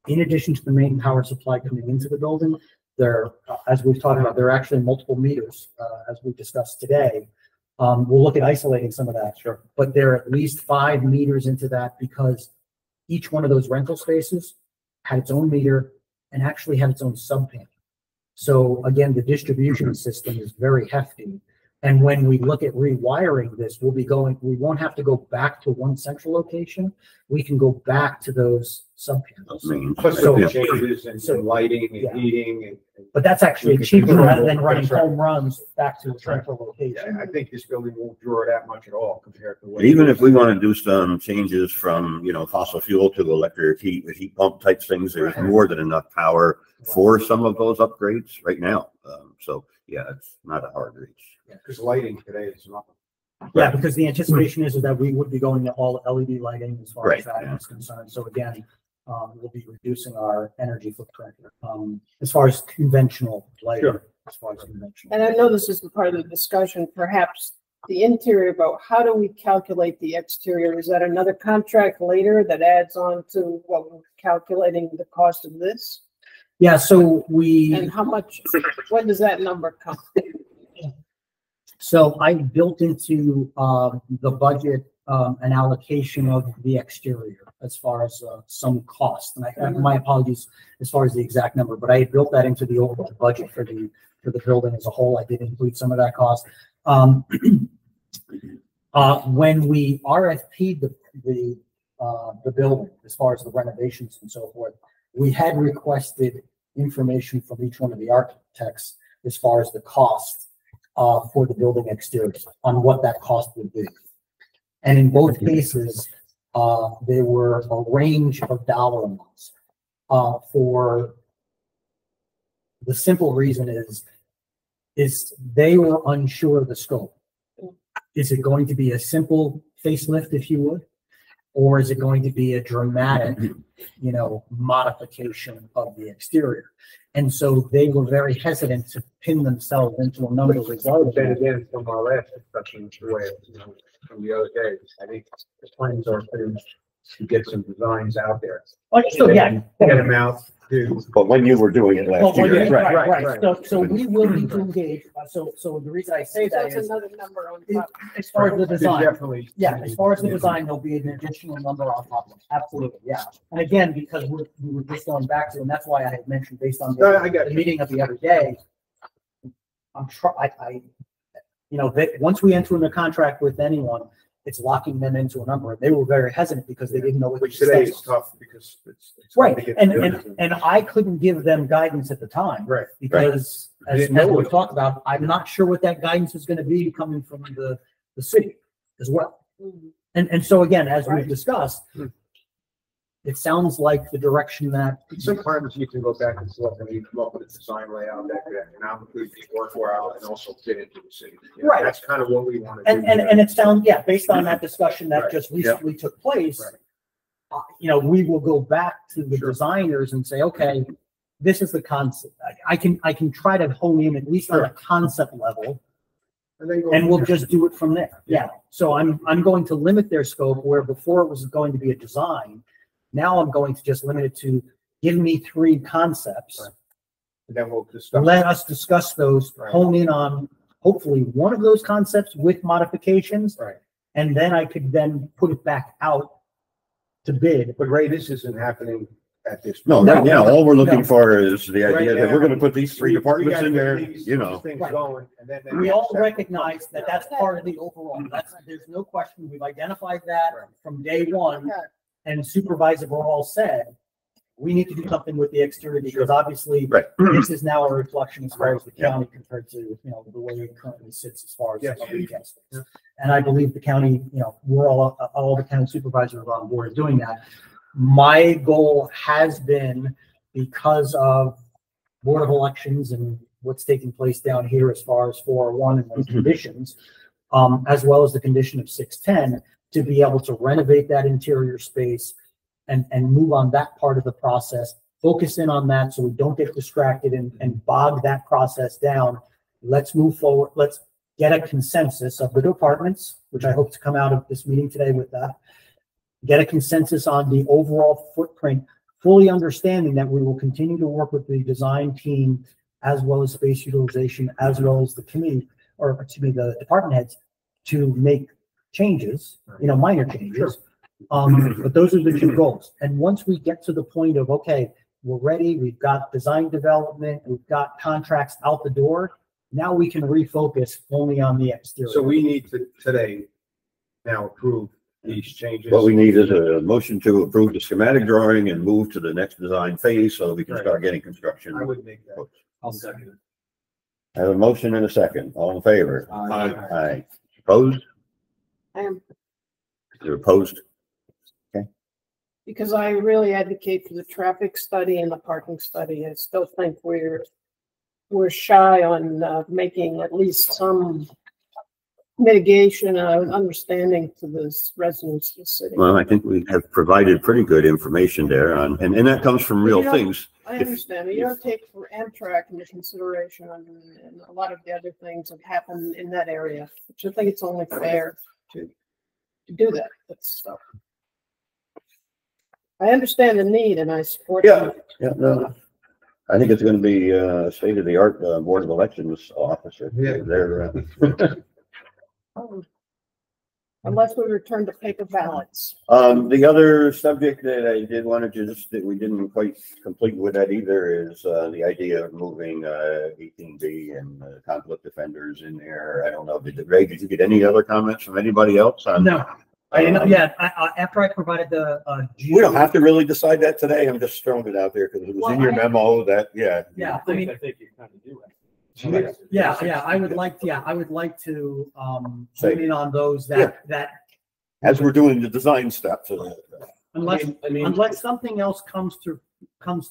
in addition to the main power supply coming into the building, there, as we've talked about, there are actually multiple meters, as we discussed today. We'll look at isolating some of that, sure, but there are at least 5 meters into that, because each one of those rental spaces had its own meter and actually had its own subpanel. So again, the distribution system is very hefty. And when we look at rewiring this, we won't have to go back to one central location. We can go back to those subpanels. I mean, Plus So- the changes and so- lighting yeah. and heating and. But that's actually We can cheaper control rather it. than running That's right. home runs back to a That's right. central location. Yeah, I think this building won't draw that much at all compared to. what- even if we want to do some changes from, fossil fuel to electric heat pump type things, there's more than enough power for some of those upgrades right now. So yeah, it's not a hard reach. Because lighting today is nothing. Yeah, because the anticipation is that we would be going to all LED lighting as far as Right, that yeah. is concerned. So again, we'll be reducing our energy footprint, as far as conventional lighting. Sure. As far as conventional. And I know this isn't part of the discussion, perhaps the interior, but how do we calculate the exterior? Is that another contract later that adds on to what we're calculating the cost of this? Yeah, so we. And how much, when does that number come? So I built into the budget an allocation of the exterior as far as some cost. And my apologies as far as the exact number, but I had built that into the overall budget for the building as a whole. I did include some of that cost. When we RFP'd the building as far as the renovations and so forth, we had requested information from each one of the architects as far as the cost for the building exterior, on what that cost would be. And in both cases, there were a range of dollar amounts. For the simple reason is they were unsure of the scope. Is it going to be a simple facelift, if you would? Or is it going to be a dramatic, modification of the exterior? And so they were very hesitant to pin themselves into a number regardless. Then again, from our last discussion, from the other day, I think the plans are to get some designs out there. Yeah. Get them out to. But when you were doing it last Well, year. yeah, right. right. So we will need to engage. So the reason I say that That's is, another number on top. as far as the design, Definitely. yeah, as far as the design, there'll be an additional number on top of it. Absolutely, yeah. And again, because we were just going back to, and that's why I had mentioned based on No, I got the you. meeting of the other day, once we enter into a contract with anyone, it's locking them into a number. And they were very hesitant because they didn't know what. Which to today say. is tough because it's. Right, hard to get and business. I couldn't give them guidance at the time. Right. Because as Didn't know we it. talked about, I'm not sure what that guidance is gonna be coming from the city as well. Mhm. And so again, as we've Right. discussed, it sounds like the direction that, Sometimes you can go back and select and you come up with a design layout that could economically be worthwhile and also fit into the city. You know, Right. That's kind of what we want to do. and it sounds, yeah, based on that discussion that Right. just recently took place, Right. we will go back to the Sure. designers and say, okay, this is the concept. I can try to hone in at least on a concept level, then go and from we'll there. just do it from there. Yeah. So I'm going to limit their scope where before it was going to be a design. Now I'm going to just limit it to give me 3 concepts. Right. And then we'll discuss. Let us discuss those, Right. hone in on hopefully one of those concepts with modifications. Right. And then I could then put it back out to bid. But Ray, this isn't happening at this. No, point. right now, all we're looking No. for is the Right idea that now, we're gonna put these 3 We departments gotta in get there, these Things Right. going and then. We all recognize that that's part of the overall. There's no question. We've identified that Right. from day one. Okay. And Supervisor Burrell said, we need to do something with the exterior because obviously Right. this is now a reflection as far as the Yeah. county compared to, the way it currently sits as far as Yes. retail space. And I believe the county, we're all the county supervisors are on board doing that. My goal has been, because of Board of Elections and what's taking place down here as far as 401 and those conditions, as well as the condition of 610, to be able to renovate that interior space and move on that part of the process, focus in on that so we don't get distracted and bog that process down. Let's move forward. Let's get a consensus of the departments, which I hope to come out of this meeting today with that. Get a consensus on the overall footprint, fully understanding that we will continue to work with the design team as well as space utilization, as well as the committee, or excuse me, the department heads to make changes, minor changes. But those are the 2 goals. And once we get to the point of, okay, we're ready, we've got design development, we've got contracts out the door, now we can refocus only on the exterior. So we need to today now approve these changes. What we need is a motion to approve the schematic drawing and move to the next design phase so we can Right. start getting construction. I would make that. I'll second it. I have a motion and a second. All in favor? Aye. Aye. Opposed? I am, Is there opposed? because I really advocate for the traffic study and the parking study. I still think we're shy on making at least some mitigation, understanding to the residents of the city. Well, I think we have provided pretty good information there on, and that comes from real You know, things. I understand, but you don't take for Amtrak into consideration and a lot of the other things that happen in that area, which I think it's only fair to do that stuff. I understand the need and I support. Yeah. Yeah, no, I think it's gonna be state of the art Board of Elections officer. Yeah. They're, Unless we return to paper ballots. the other subject that I did want to just, that we didn't quite complete with that either is the idea of moving 18B and conflict offenders in there. I don't know, Ray, did you get any other comments from anybody else on? No, I didn't, yeah, after I provided the, We don't have to really decide that today. I'm just throwing it out there because it was in your memo that, yeah. Yeah, I mean, think you kind of do it. yeah, I would like to, Say- hone in on those that As we're doing the design steps. unless something else comes to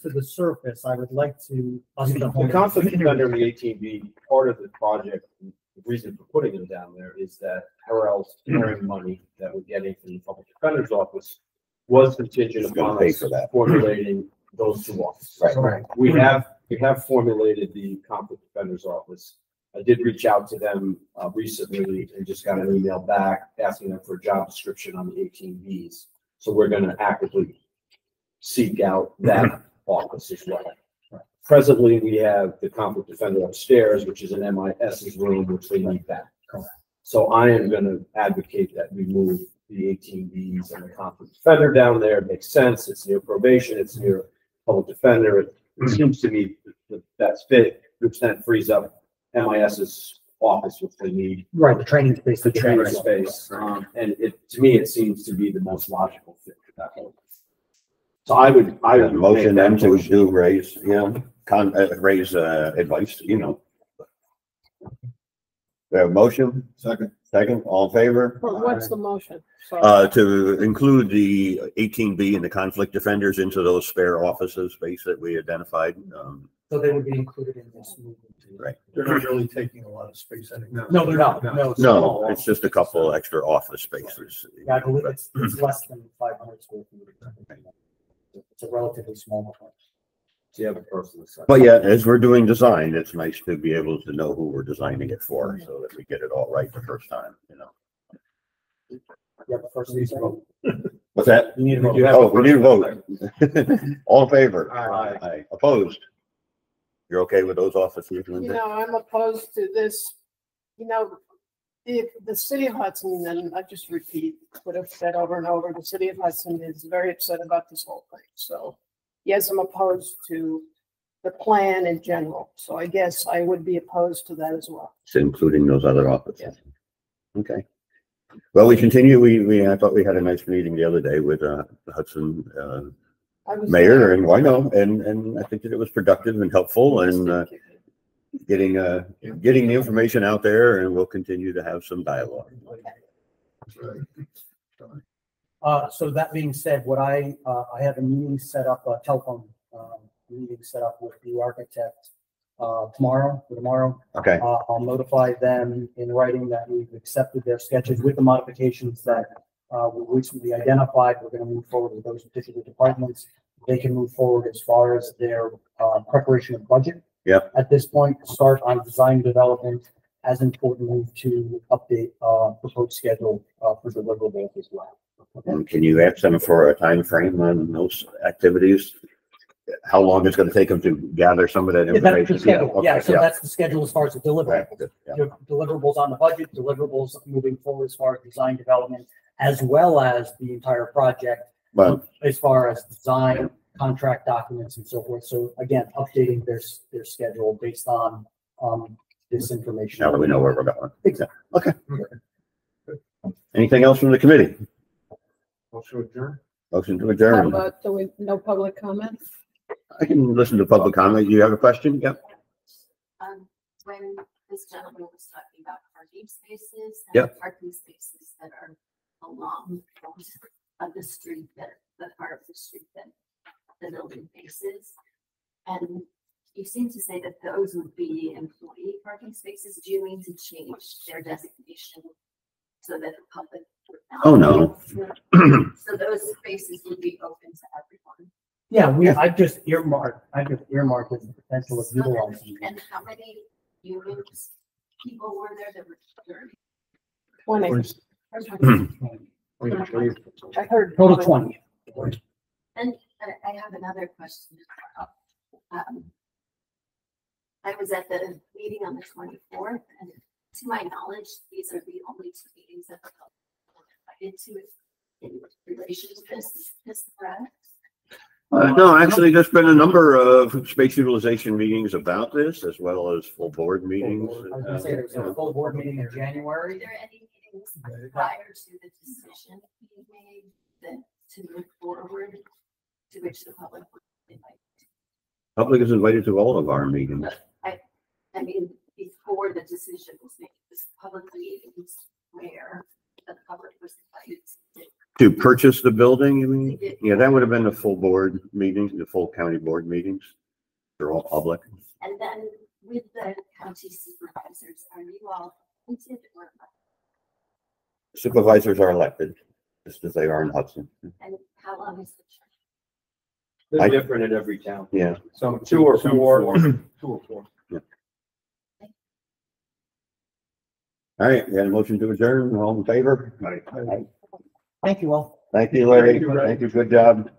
the surface, I would like to. us to hone The in. conflict defender and the 18B, part of the project, the reason for putting them down there is that Harrell's carrying money that we're getting from the public defender's office was contingent It's gonna upon pay us for that. formulating those 2 offices. Right. We have formulated the conflict defender's office. I did reach out to them recently and just got an email back asking them for a job description on the 18Bs. So we're going to actively seek out that office as well. Presently, we have the conflict defender upstairs, which is an MIS's room, which they need back. So I am going to advocate that we move the 18Bs and the conflict defender down there. It makes sense. It's near probation. It's near public defender. It seems to me that that's fit, which then frees up MIS's office, which they need, Right, the training space. the training space. And to me, it seems to be the most logical fit for that whole. So I would Motion make then that to motion. do raise, raise advice, We have a motion, Second. Second, all in favor? Well, what's the motion? Sorry. To include the 18B and the conflict defenders into those spare offices space that we identified. So they would be included in this movement. Right. They're not really taking a lot of space anymore. No, they're not. No, No, it's just a couple extra office spaces. Yeah, I believe it's less than 500 square feet. It's a relatively small one. So you have a person. But yeah, as we're doing design, it's nice to be able to know who we're designing it for so that we get it all right the first time, you know. Yeah, but first we need to vote. What's that? You need to vote. Oh, we need a vote. All in favor? Aye. Aye. Opposed? You're okay with those offices? You Linda? know, I'm opposed to this, you know, the city of Hudson, and I just repeat what I've said over and over, the city of Hudson is very upset about this whole thing. So yes, I'm opposed to the plan in general. So I guess I would be opposed to that as well. So including those other offices? Okay. Well, we continue. I thought we had a nice meeting the other day with the Hudson I was mayor, there. and why no? And I think that it was productive and helpful, and getting the information out there, and we'll continue to have some dialogue. So that being said, what I have a meeting set up, a telephone meeting set up with the architect tomorrow. Okay. I'll notify them in writing that we've accepted their sketches with the modifications that we recently identified. We're going to move forward with those particular departments. They can move forward as far as their preparation of budget. Yep. At this point, start on design development. As importantly, to update proposed schedule for deliverables as well. Okay. And can you ask them for a time frame on those activities? How long it's going to take them to gather some of that Yeah, that's the information? schedule. Okay, Yeah, so that's the schedule as far as the Right, deliverables. good, yeah. Your deliverables on the budget, deliverables moving forward as far as design development, as well as the entire project, But as far as design, contract documents and so forth. So again, updating their schedule based on this information. now that we know where we're going. Exactly. Okay. Anything else from the committee? Motion adjourned. Motion to How adjourn. about, no public comment? I can listen to public comment. You have a question? Yep. When this gentleman was talking about parking spaces and Yep. parking spaces that are along of the street, that the part of the street that the building faces. And you seem to say that those would be employee parking spaces. Do you mean to change their designation so that the public would not? Oh, no. So those spaces would be open to everyone. Yeah, I've just earmarked as the potential of So then- utilizing. And how many unions people were there that were there? 20. I heard. Total 20. And I have another question. I was at the meeting on the 24th, and to my knowledge, these are the only two meetings that the public was invited to in relation to this. Is this correct? No, actually, there's been a number of space utilization meetings about this, as well as full board meetings. I was gonna say there's a full board meeting in Were January. there any meetings prior to the decision being made that to move forward to which the public was invited? Public is invited to all of our meetings. I mean, before the decision was made, this public meetings where the public was invited To purchase the building, you mean? to. Yeah, that would have been the full board meetings, the full county board meetings. They're all public. And then with the county supervisors, are you all appointed or elected? Supervisors are elected, just as they are in Hudson. And how long is the term? They're different in every town. Yeah. Some two or four. 2 or 4. All right, we had a motion to adjourn. All in favor? Thank you all. Thank you, Larry. Thank you, Ray. Thank you. Good job.